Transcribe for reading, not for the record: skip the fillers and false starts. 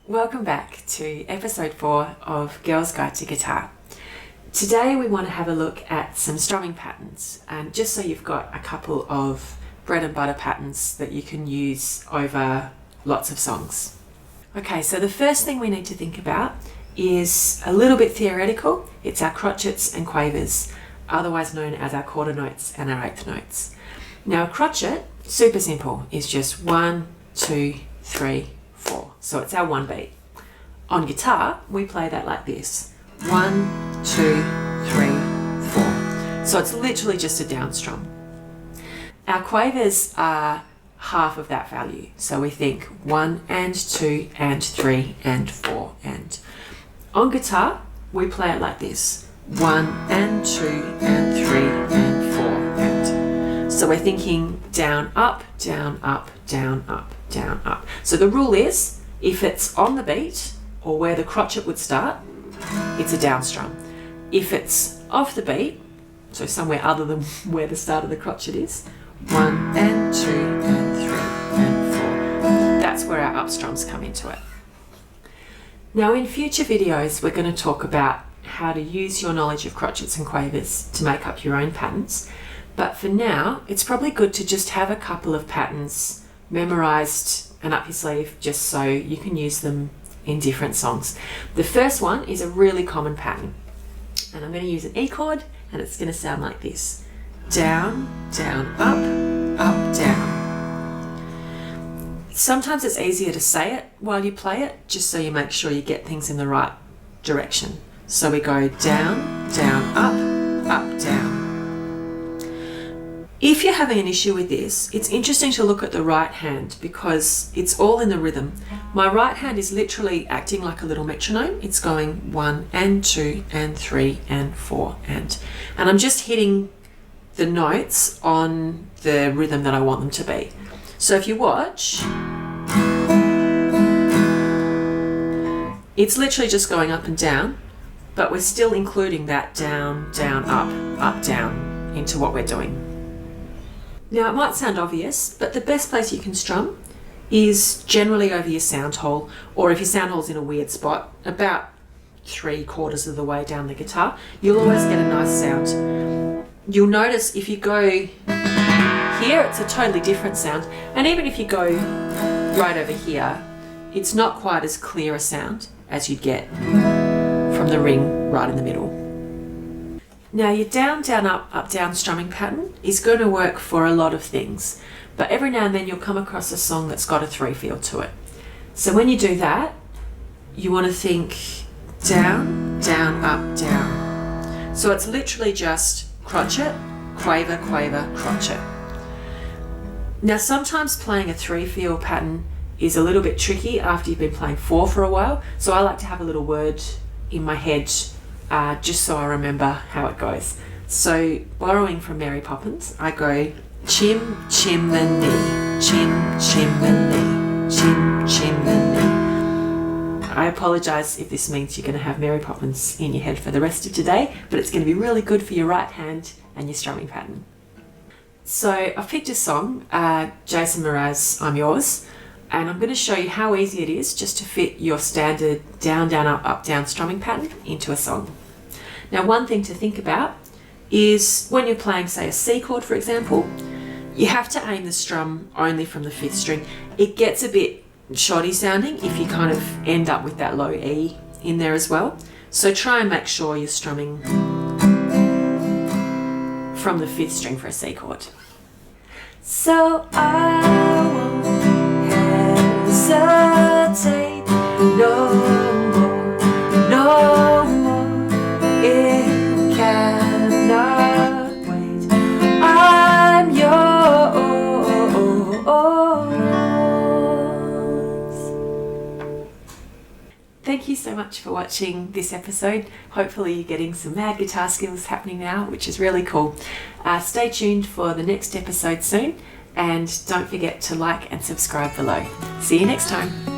Welcome back to episode 4 of Girls Guide to Guitar. Today we want to have a look at some strumming patterns, and just so you've got a couple of bread and butter patterns that you can use over lots of songs. Okay, so the first thing we need to think about is a little bit theoretical. It's our crotchets and quavers, otherwise known as our quarter notes and our eighth notes. Now a crotchet, super simple, is just 1, 2, 3, 4. So it's our one beat. On guitar, we play that like this. 1, 2, 3, 4. So it's literally just a down strum. Our quavers are half of that value. So we think 1 and 2 and 3 and 4 and. On guitar, we play it like this. 1 and 2 and 3 and 4 and. So we're thinking down, up, down, up, down, up, down, up. So the rule is, if it's on the beat or where the crotchet would start, it's a down strum. If it's off the beat, so somewhere other than where the start of the crotchet is, 1 and 2 and 3 and 4. That's where our up strums come into it. Now in future videos, we're going to talk about how to use your knowledge of crotchets and quavers to make up your own patterns. But for now, it's probably good to just have a couple of patterns memorized and up your sleeve just so you can use them in different songs. The first one is a really common pattern, and I'm going to use an E chord, and it's going to sound like this. Down, down, up, down. Sometimes it's easier to say it while you play it, just so you make sure you get things in the right direction. So we go down, down, up, down. If you're having an issue with this, it's interesting to look at the right hand because it's all in the rhythm. My right hand is literally acting like a little metronome. It's going 1 and 2 and 3 and 4 and I'm just hitting the notes on the rhythm that I want them to be. So if you watch, it's literally just going up and down, but we're still including that down, down, up, down into what we're doing. Now it might sound obvious, but the best place you can strum is generally over your sound hole, or if your sound hole's in a weird spot, about 3/4 of the way down the guitar, you'll always get a nice sound. You'll notice if you go here, it's a totally different sound, and even if you go right over here, it's not quite as clear a sound as you'd get from the ring right in the middle. Now your down, down, up, down strumming pattern is going to work for a lot of things, but every now and then you'll come across a song that's got a 3 feel to it. So when you do that, you want to think down, down, up, down. So it's literally just crotchet, quaver, quaver, crotchet. Now sometimes playing a 3 feel pattern is a little bit tricky after you've been playing 4 for a while, so I like to have a little word in my head just so I remember how it goes. So borrowing from Mary Poppins, I go chim, chimney, chim, chimney, chim, chimney. I apologise if this means you're going to have Mary Poppins in your head for the rest of today, but it's going to be really good for your right hand and your strumming pattern. So I've picked a song, Jason Mraz, I'm Yours, and I'm going to show you how easy it is just to fit your standard down, down, up, down strumming pattern into a song. Now one thing to think about is when you're playing, say, a C chord, for example, you have to aim the strum only from the 5th string. It gets a bit shoddy sounding if you kind of end up with that low E in there as well. So try and make sure you're strumming from the 5th string for a C chord. So I won't hesitate no more, no more. It cannot wait. I'm yours. Thank you so much for watching this episode. Hopefully you're getting some mad guitar skills happening now, which is really cool. Stay tuned for the next episode soon, and don't forget to like and subscribe below. See you next time.